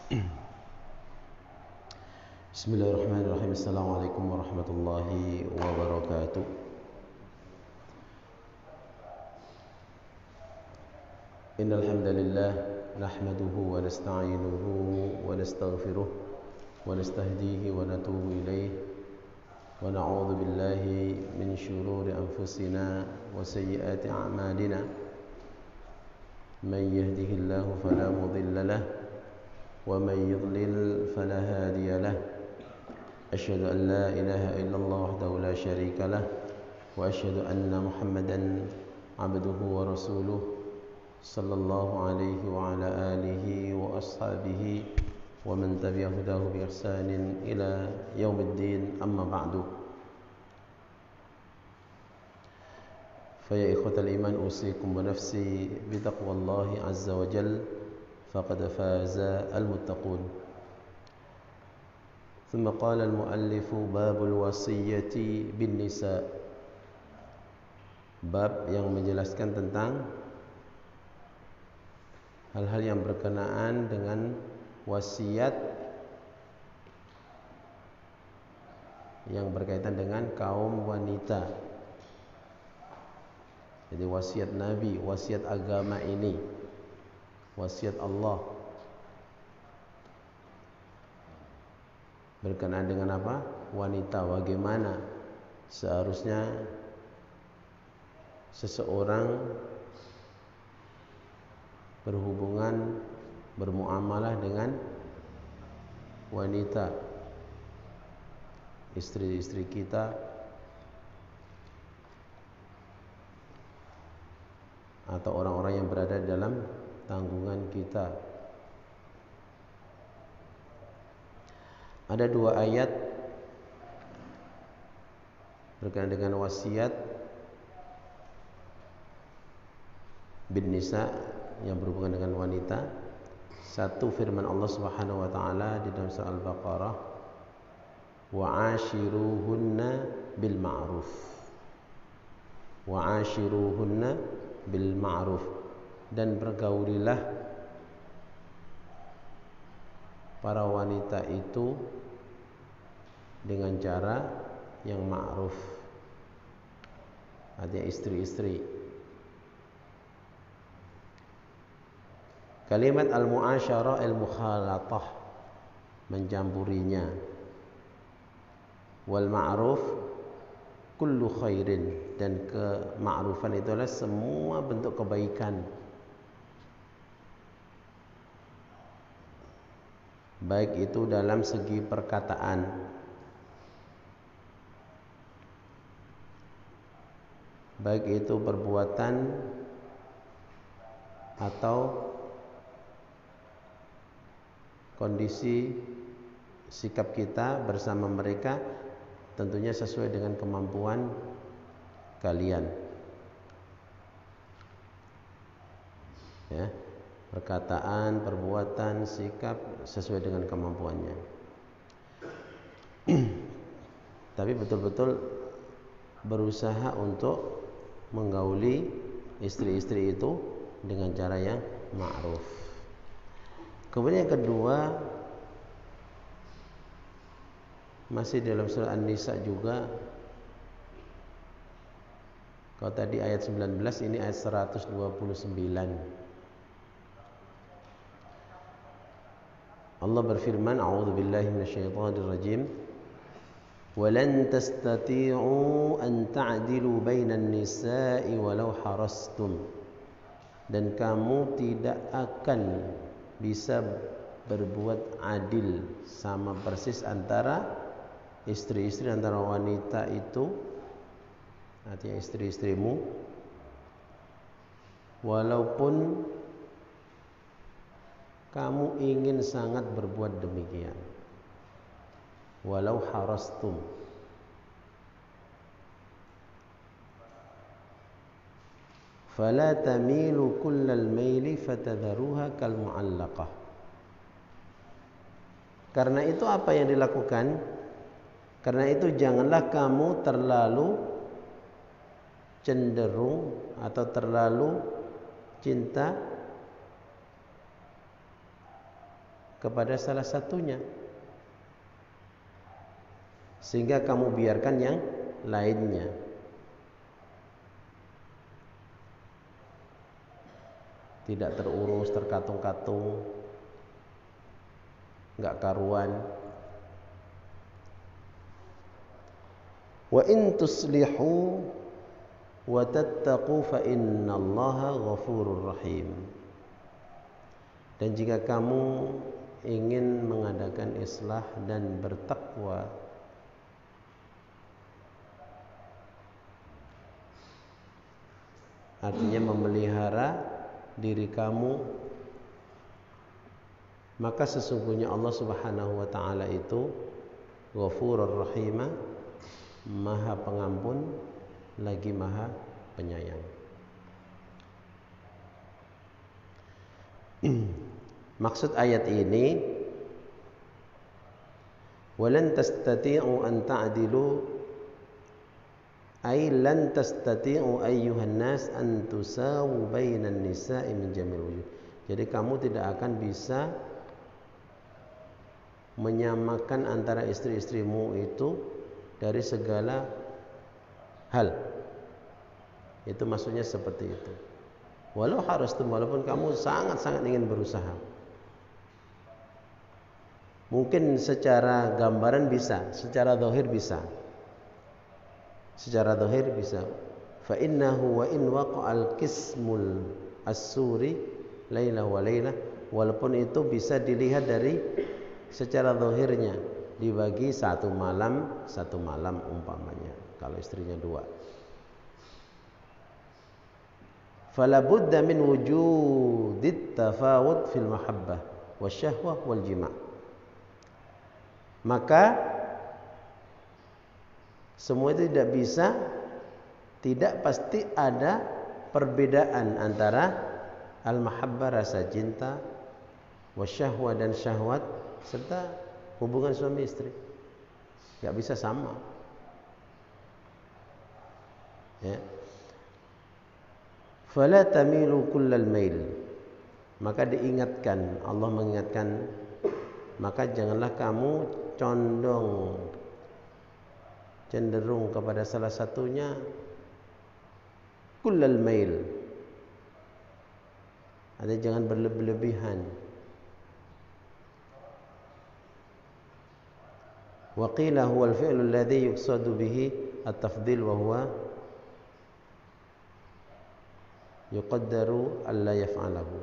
Bismillahirrahmanirrahim. Assalamualaikum warahmatullahi wabarakatuh. Innal hamdalillah nahmaduhu wa nasta'inuhu wa nastaghfiruh wa nastahdihi wa natubu ilayh wa na'udzu billahi min shururi anfusina wa sayyiati a'malina. Man yahdihillahu fala mudilla lahu wa man yudlil fala hadiya lahu. أشهد أن لا إله إلا الله وحده لا شريك له وأشهد أن محمدا عبده ورسوله صلى الله عليه وعلى آله وأصحابه ومن تبع هداه بإحسان إلى يوم الدين. أما بعد فيا إخوة الإيمان أوصيكم ونفسي بتقوى الله عز وجل فقد فاز المتقون. ثم قال المؤلف باب الوصية بالنساء. Bab yang menjelaskan tentang hal-hal yang berkenaan dengan wasiat yang berkaitan dengan kaum wanita. Jadi wasiat Nabi, wasiat agama ini, wasiat Allah berkenaan dengan apa? Wanita. Bagaimana seharusnya seseorang berhubungan, bermuamalah dengan wanita, istri-istri kita atau orang-orang yang berada dalam tanggungan kita. Ada dua ayat berkenaan dengan wasiat bin nisa yang berhubungan dengan wanita. Satu, firman Allah Subhanahu wa taala di dalam surah Al-Baqarah, wa ashiruhunna bil ma'ruf. Wa ashiruhunna bil ma'ruf, dan bergaulilah para wanita itu dengan cara yang ma'ruf, artinya istri-istri. Kalimat al-mu'asyarah al-mukhalatah, mencampurinya. Wal ma'ruf kullu khairin, dan kema'rufan itu adalah semua bentuk kebaikan, baik itu dalam segi perkataan, baik itu perbuatan atau kondisi sikap kita bersama mereka, tentunya sesuai dengan kemampuan kalian, ya. Perkataan, perbuatan, sikap sesuai dengan kemampuannya. Tapi betul-betul berusaha untuk menggauli istri-istri itu dengan cara yang ma'ruf. Kemudian yang kedua, masih dalam surah An-Nisa juga. Kalau tadi ayat 19, ini ayat 129. Allah berfirman, a'udzu billahi minasyaitonir rajim, walan tastati'u an ta'dilu bainan nisa'i walau harastum, dan kamu tidak akan bisa berbuat adil, sama persis antara istri-istri, antara wanita itu, artinya istri-istrimu, walaupun kamu ingin sangat berbuat demikian, walau harastum. Fala tamilu kullal maili fatadharuha kal mu'allaqah. Karena itu apa yang dilakukan? Karena itu janganlah kamu terlalu cenderung atau terlalu cinta kepada salah satunya, sehingga kamu biarkan yang lainnya. Tidak terurus, terkatung-katung, enggak karuan. Wa in tuslihu wa tattaqu fa innallaha ghafurur rahim. Dan jika kamu ingin mengadakan islah dan bertakwa, artinya memelihara diri kamu, maka sesungguhnya Allah Subhanahu wa taala itu Ghafurur Rahim, Maha Pengampun lagi Maha Penyayang. Maksud ayat ini, walan tastati'u an ta'dilu, ay lan tastati'u ayyuhan nas an tusawu bainan nisa'i min jamil wujuh. Jadi kamu tidak akan bisa menyamakan antara istri-istrimu itu dari segala hal. Itu maksudnya seperti itu. Walau harustum, walaupun kamu sangat-sangat ingin berusaha. Mungkin secara gambaran bisa, secara zahir bisa. Secara zahir bisa. Fa innahu wa in waqa'al qismul as-suri laila wa laila, walaupun itu bisa dilihat dari secara zahirnya, dibagi satu malam umpamanya, kalau istrinya dua. Fala budda min wujudit tafawud fil mahabbah wasyahwah wal jima'. Maka semua itu tidak pasti ada perbedaan antara al-mahabbah, rasa cinta, wasyahwah dan syahwat, serta hubungan suami istri. Enggak bisa sama. Ya. Fala tamilu kullal mail. Maka diingatkan, Allah mengingatkan, maka janganlah kamu cenderung kepada salah satunya kullal mail. Artinya jangan berlebihan. Wa qila huwa al-fi'lu alladhi yuqsadu bihi at-tafdhil wa huwa yuqaddaru alla yaf'alahu.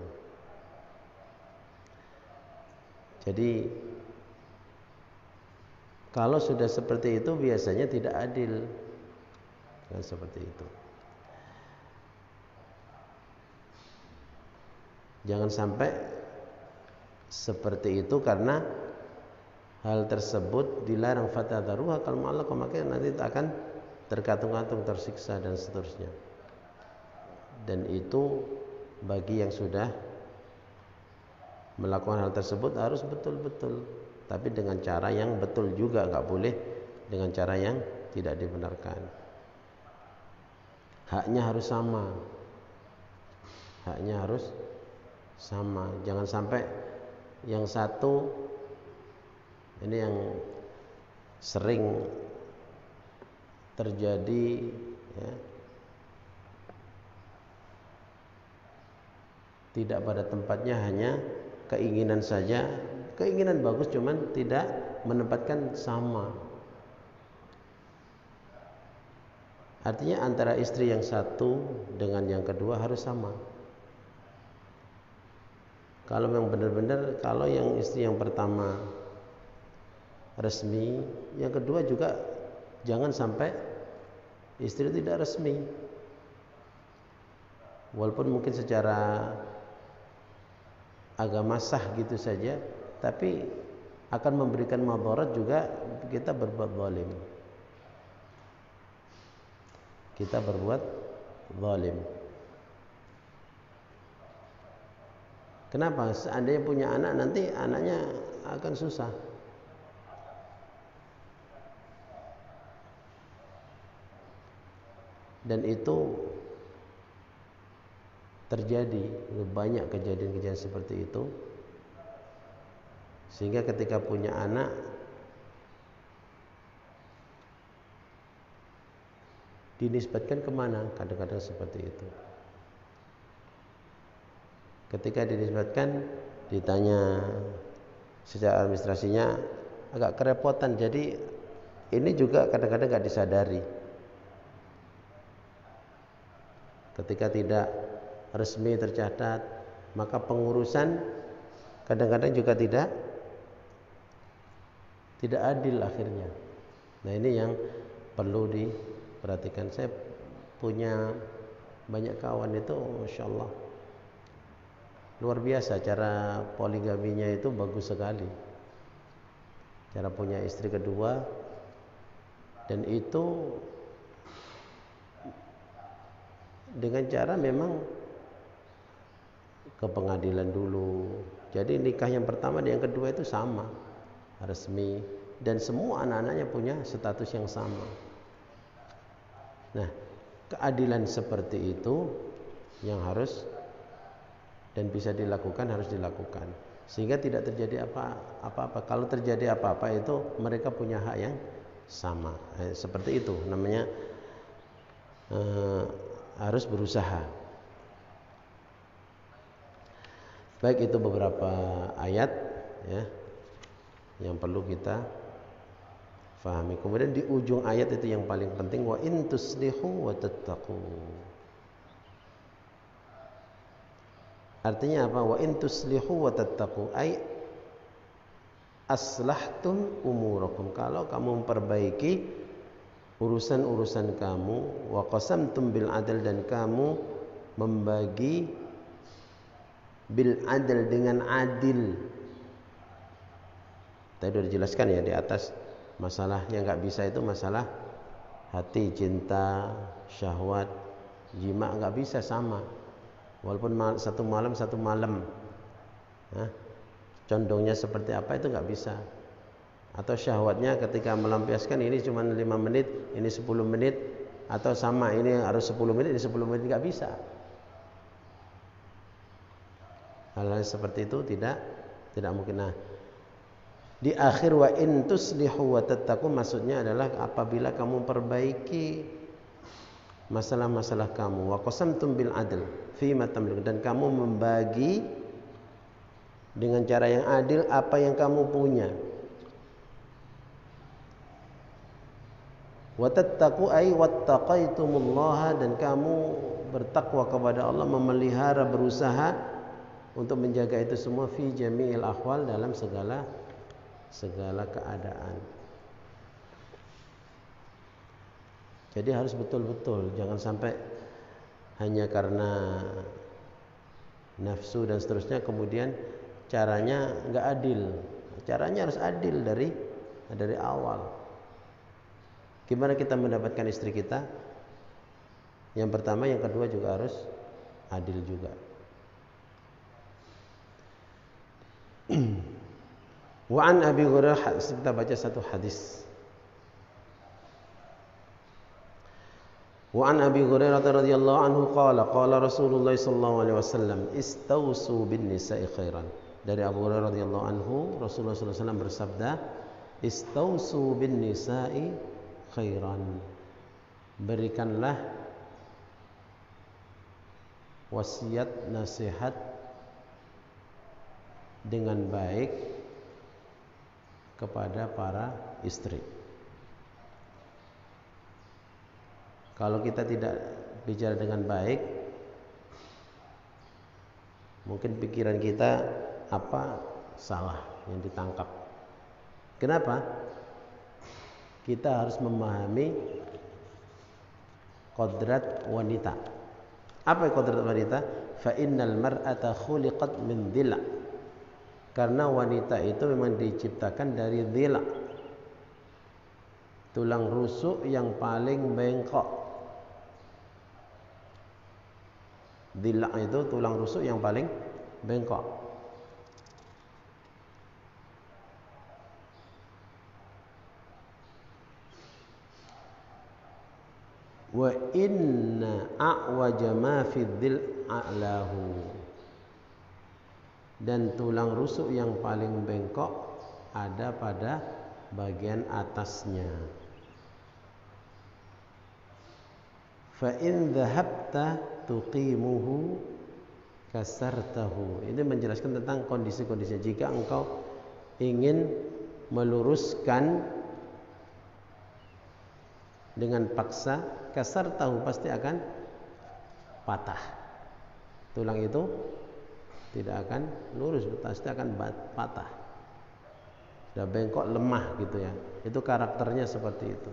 Jadi kalau sudah seperti itu biasanya tidak adil. Kan seperti itu. Jangan sampai seperti itu, karena hal tersebut dilarang, fatadharuha kal mu'allaqah, maka nanti akan terkatung-katung, tersiksa dan seterusnya. Dan itu bagi yang sudah melakukan hal tersebut harus betul-betul, tapi dengan cara yang betul juga, enggak boleh dengan cara yang tidak dibenarkan. Haknya harus sama. Haknya harus sama. Jangan sampai yang satu, ini yang sering terjadi, ya, tidak pada tempatnya, hanya keinginan saja, keinginan bagus cuman tidak menempatkan sama. Artinya antara istri yang satu dengan yang kedua harus sama. Kalau memang benar-benar, kalau yang istri yang pertama resmi, yang kedua juga jangan sampai istri tidak resmi. Walaupun mungkin secara agama sah gitu saja, tapi akan memberikan madarat juga, kita berbuat zalim. Kita berbuat zalim. Kenapa? Seandainya punya anak, nanti anaknya akan susah. Dan itu terjadi, banyak kejadian-kejadian seperti itu. Sehingga ketika punya anak dinisbatkan kemana? Kadang-kadang seperti itu. Ketika dinisbatkan, ditanya secara administrasinya agak kerepotan. Jadi ini juga kadang-kadang nggak disadari. Ketika tidak resmi tercatat, maka pengurusan kadang-kadang juga tidak adil akhirnya. Nah, ini yang perlu diperhatikan. Saya punya banyak kawan itu, masya Allah, luar biasa cara poligaminya itu bagus sekali. Cara punya istri kedua, dan itu dengan cara memang ke pengadilan dulu. Jadi nikah yang pertama dan yang kedua itu sama, resmi, dan semua anak-anaknya punya status yang sama. Nah, keadilan seperti itu yang harus dan bisa dilakukan, harus dilakukan, sehingga tidak terjadi apa-apa. Kalau terjadi apa-apa itu mereka punya hak yang sama. Seperti itu namanya, harus berusaha. Baik, itu beberapa ayat ya yang perlu kita fahami. Kemudian di ujung ayat itu yang paling penting, wa in tuslihu wa tattaqu. Artinya apa? Wa in tuslihu wa tattaqu, ay aslahtum umurakum. Kalau kamu memperbaiki urusan-urusan kamu, wa qasamtum bil adl, dan kamu membagi bil adl, dengan adil. Tadi sudah dijelaskan ya di atas, masalah yang nggak bisa itu masalah hati, cinta, syahwat, jima, nggak bisa sama. Walaupun satu malam, condongnya seperti apa itu nggak bisa. Atau syahwatnya ketika melampiaskan ini cuma 5 menit, ini 10 menit, atau sama ini harus 10 menit, ini 10 menit, nggak bisa. Hal-hal seperti itu tidak mungkin. Nah, di akhir wa in tuslihu wa tattaqu, maksudnya adalah apabila kamu perbaiki masalah-masalah kamu, wa qasamtum bil adl fi ma tamlik, dan kamu membagi dengan cara yang adil apa yang kamu punya. Wa tattaqu ay wattaqaitumullaha, dan kamu bertakwa kepada Allah, memelihara, berusaha untuk menjaga itu semua, fi jami'il ahwal, dalam segala keadaan. Jadi harus betul-betul, jangan sampai hanya karena nafsu dan seterusnya kemudian caranya enggak adil. Caranya harus adil dari awal. Gimana kita mendapatkan istri kita? Yang pertama, yang kedua juga harus adil juga. Wa an Abi Hurairah, kita baca satu hadis. Wa an Abi Hurairah radhiyallahu anhu qala Rasulullah sallallahu alaihi wasallam istausu bin nisa'i khairan. Dari Abu Hurairah radhiyallahu anhu, Rasulullah sallallahu alaihi wasallam bersabda, istausu bin nisa'i khairan. Berikanlah wasiat, nasihat dengan baik kepada para istri. Kalau kita tidak bicara dengan baik, mungkin pikiran kita apa salah yang ditangkap. Kenapa? Kita harus memahami kodrat wanita. Apa kodrat wanita? Fa innal mar'ata khuliqat min dhila'. Karena wanita itu memang diciptakan dari dhila', tulang rusuk yang paling bengkok. Dhila' itu tulang rusuk yang paling bengkok. Wa inna a'waja ma fi dhil' a'lahu. dan tulang rusuk yang paling bengkok ada pada bagian atasnya. Fa in dhahabta tuqimuhu kasartahu. Ini menjelaskan tentang kondisi-kondisi jika engkau ingin meluruskan dengan paksa, kasartahu pasti akan patah. Tulang itu tidak akan lurus, pasti akan patah. Sudah bengkok, lemah gitu ya. Itu karakternya seperti itu.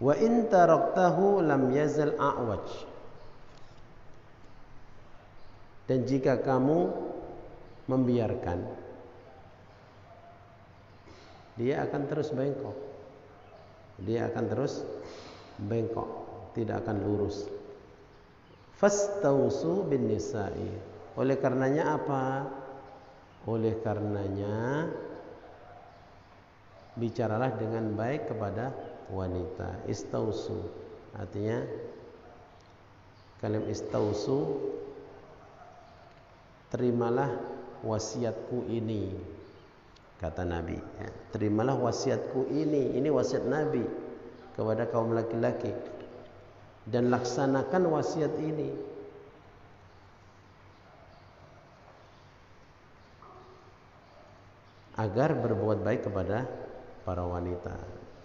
Wa in taraktahu lam yazal a'waj. Dan jika kamu membiarkan, dia akan terus bengkok. Dia akan terus bengkok, tidak akan lurus. Fastausu bin nisa'i. Oleh karenanya apa? Oleh karenanya bicaralah dengan baik kepada wanita. Istausu artinya kalim istausu, terimalah wasiatku ini, kata Nabi ya. Terimalah wasiatku ini wasiat Nabi kepada kaum laki-laki, dan laksanakan wasiat ini. Agar berbuat baik kepada para wanita.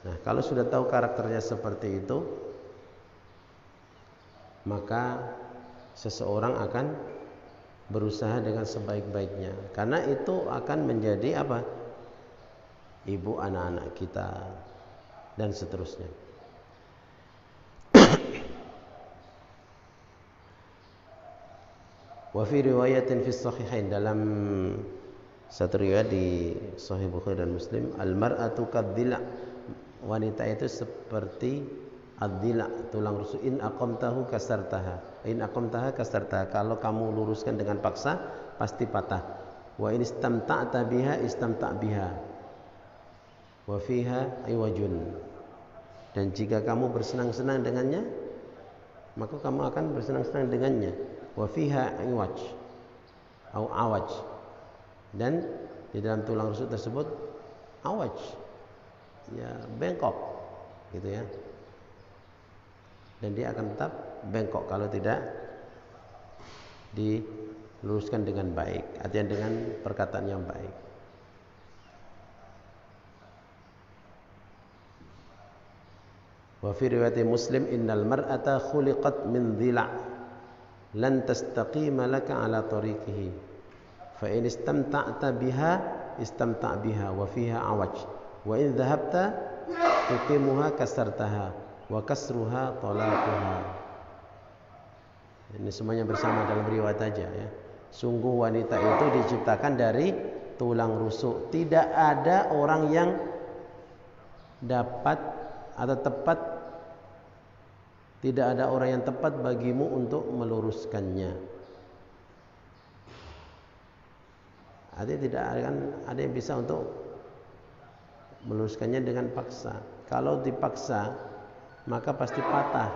Nah, kalau sudah tahu karakternya seperti itu, maka seseorang akan berusaha dengan sebaik-baiknya. Karena itu akan menjadi apa? Ibu anak-anak kita dan seterusnya. Wa fi riwayatin fi sahihain, dalam satu riwayat di Sahih Bukhari dan Muslim, al-mar'atu kadzila, wanita itu seperti ad-dila, tulang rusuk. In aqamtahu kasartaha, in aqamtaha kasartaha, kalau kamu luruskan dengan paksa pasti patah. Wa in istamta'ta biha istamta' biha wa fiha iwajun, dan jika kamu bersenang-senang dengannya, maka kamu akan bersenang-senang dengannya. Wa fiha iwaj atau awaj, dan di dalam tulang rusuk tersebut awaj, ya bengkok gitu ya, dan dia akan tetap bengkok kalau tidak diluruskan dengan baik, artinya dengan perkataan yang baik. Wa fi riwayat Muslim, innal mar'ata khuliqat min dhila' lan tastaqima laka ala tariqihi fa in istamta'ta biha istamta' biha wa fiha awaj wa in dhahabta tuqimuha kasartaha wa kasruha talaquha. Ini semuanya bersama dalam riwayat aja ya. Sungguh wanita itu diciptakan dari tulang rusuk. Tidak ada orang yang dapat atau tepat, tidak ada orang yang tepat bagimu untuk meluruskannya. Artinya tidak akan ada yang bisa untuk meluruskannya dengan paksa. Kalau dipaksa maka pasti patah,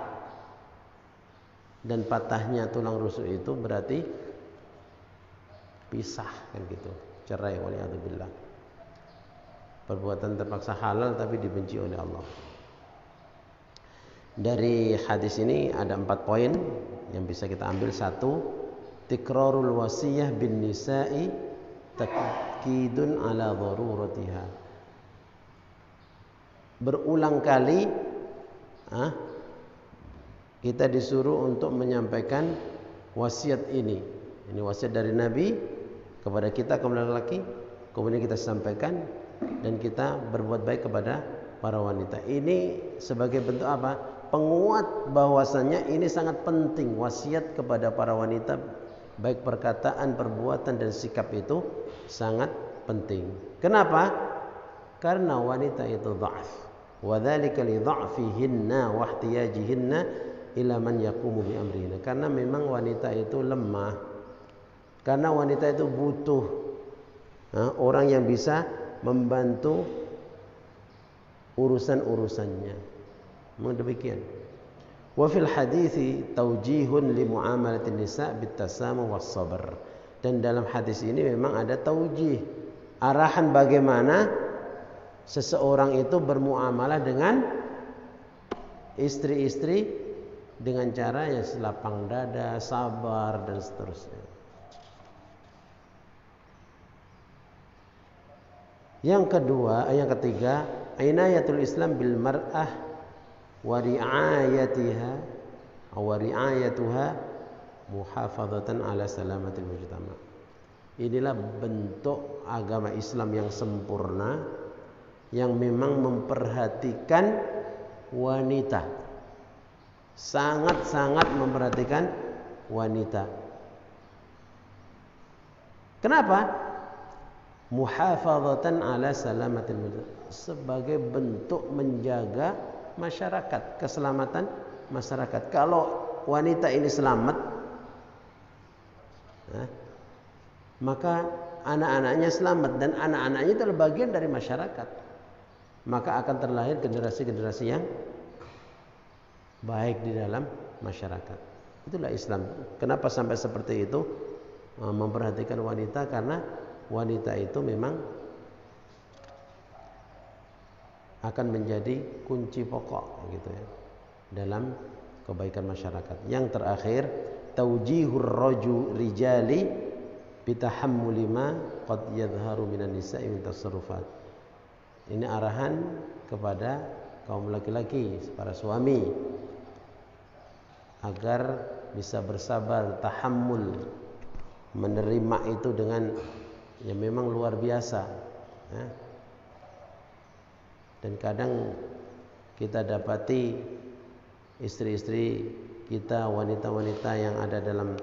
dan patahnya tulang rusuk itu berarti pisah kan gitu, cerai, waliyadzubillah. Perbuatan terpaksa halal tapi dibenci oleh Allah. Dari hadis ini ada 4 poin yang bisa kita ambil. 1, tikrarul wasiyah bin nisa'i takkidun ala daruratiha. Berulang kali kita disuruh untuk menyampaikan wasiat ini. Ini wasiat dari Nabi kepada kita kaum laki-laki, kemudian kita sampaikan dan kita berbuat baik kepada para wanita. Ini sebagai bentuk apa? Penguat bahwasannya ini sangat penting, wasiat kepada para wanita, baik perkataan, perbuatan dan sikap itu sangat penting. Kenapa? Karena wanita itu dha'af. Wa dzalika li dha'fihinna wa ihtiyajihinna ila man yaqumu bi amrihinna. Karena memang wanita itu lemah. Karena wanita itu butuh orang yang bisa membantu urusan-urusannya. Memang demikian. Wa fil hadithi taujihun li muamalatin nisa bitasamu was sabr. Dan dalam hadis ini memang ada taujih, arahan bagaimana seseorang itu bermuamalah dengan istri-istri dengan cara yang lapang dada, sabar dan seterusnya. Yang ketiga, inayatul Islam bil mar'ah wa ri'ayatuha muhafadzatan ala salamatil mujtama. Inilah bentuk agama Islam yang sempurna, yang memang memperhatikan wanita, sangat-sangat memperhatikan wanita. Kenapa? Muhafadzatan ala salamatil mujtama, sebagai bentuk menjaga masyarakat, keselamatan masyarakat. Kalau wanita ini selamat, maka anak-anaknya selamat, dan anak-anaknya itu adalah bagian dari masyarakat. Maka akan terlahir generasi-generasi yang baik di dalam masyarakat. Itulah Islam. Kenapa sampai seperti itu? Memperhatikan wanita, karena wanita itu memang akan menjadi kunci pokok gitu ya dalam kebaikan masyarakat. Yang terakhir, taujihur rijali bitahammuli ma qad yadhharu minan nisa'i min tasarrufat. Ini arahan kepada kaum laki-laki, para suami, agar bisa bersabar, tahammul, menerima itu dengan yang memang luar biasa ya. Dan kadang kita dapati istri-istri kita, wanita-wanita yang ada dalam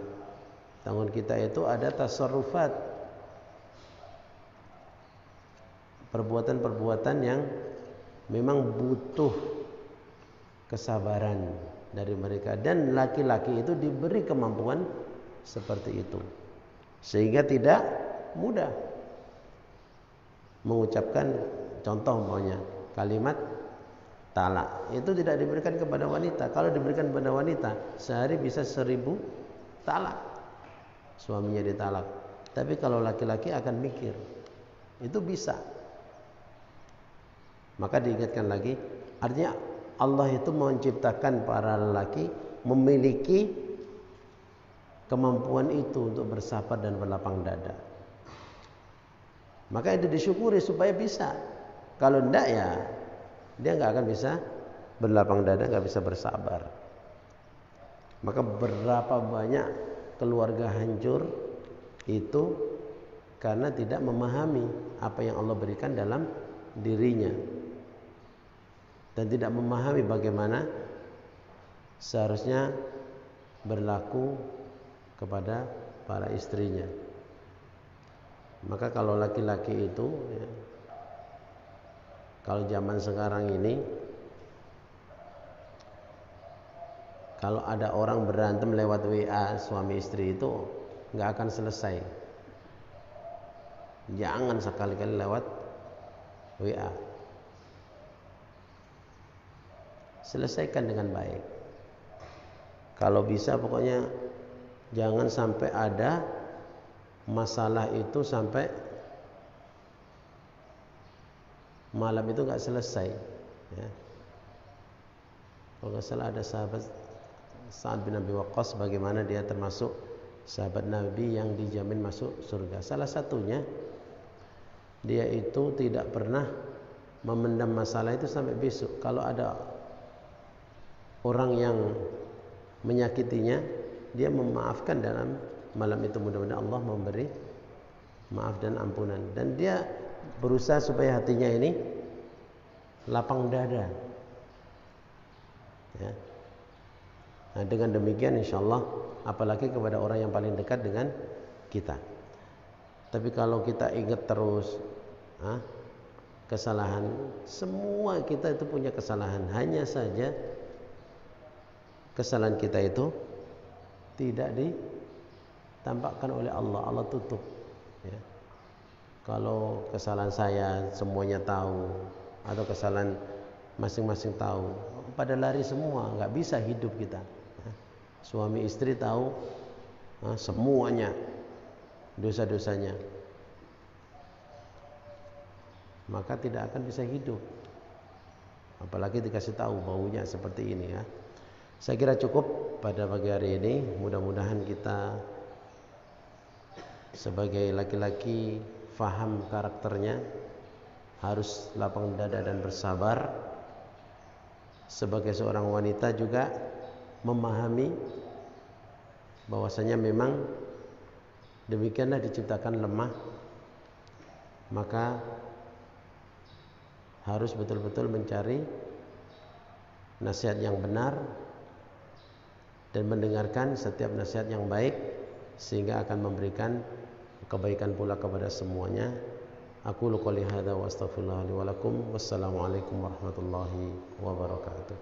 tanggungan kita itu ada tasarrufat, perbuatan-perbuatan yang memang butuh kesabaran dari mereka, dan laki-laki itu diberi kemampuan seperti itu, sehingga tidak mudah mengucapkan, contoh umpamanya kalimat talak, itu tidak diberikan kepada wanita. Kalau diberikan kepada wanita, sehari bisa 1000 talak, suaminya ditalak. Tapi kalau laki-laki akan mikir, itu bisa. Maka diingatkan lagi, artinya Allah itu menciptakan para lelaki memiliki kemampuan itu untuk bersabar dan berlapang dada. Maka itu disyukuri supaya bisa. Kalau enggak, ya dia nggak akan bisa berlapang dada, nggak bisa bersabar. Maka berapa banyak keluarga hancur itu karena tidak memahami apa yang Allah berikan dalam dirinya, dan tidak memahami bagaimana seharusnya berlaku kepada para istrinya. Maka kalau laki-laki itu ya, kalau zaman sekarang ini, kalau ada orang berantem lewat WA suami istri itu nggak akan selesai. Jangan sekali-kali lewat WA. Selesaikan dengan baik. Kalau bisa pokoknya jangan sampai ada masalah itu sampai malam itu nggak selesai ya. Kalau nggak salah ada sahabat Sa'ad bin Abi Waqqas, bagaimana dia termasuk sahabat Nabi yang dijamin masuk surga. Salah satunya, dia itu tidak pernah memendam masalah itu sampai besok. Kalau ada orang yang menyakitinya, dia memaafkan dalam malam itu. Mudah-mudahan Allah memberi maaf dan ampunan. Dan dia berusaha supaya hatinya ini lapang dada ya. Nah, dengan demikian insyaallah, apalagi kepada orang yang paling dekat dengan kita. Tapi kalau kita ingat terus kesalahan, semua kita itu punya kesalahan. Hanya saja kesalahan kita itu tidak ditampakkan oleh Allah. Allah tutup ya. Kalau kesalahan saya semuanya tahu, atau kesalahan masing-masing tahu, pada lari semua, nggak bisa hidup kita. Suami istri tahu semuanya dosa-dosanya, maka tidak akan bisa hidup. Apalagi dikasih tahu baunya seperti ini ya. Saya kira cukup pada pagi hari ini. Mudah-mudahan kita sebagai laki-laki faham karakternya, harus lapang dada dan bersabar. Sebagai seorang wanita juga memahami bahwasanya memang demikianlah diciptakan lemah, maka harus betul-betul mencari nasihat yang benar dan mendengarkan setiap nasihat yang baik, sehingga akan memberikan kebaikan pula kepada semuanya. Aqulu qouli hadza wa astaghfirullah li wa lakum. Wassalamualaikum warahmatullahi wabarakatuh.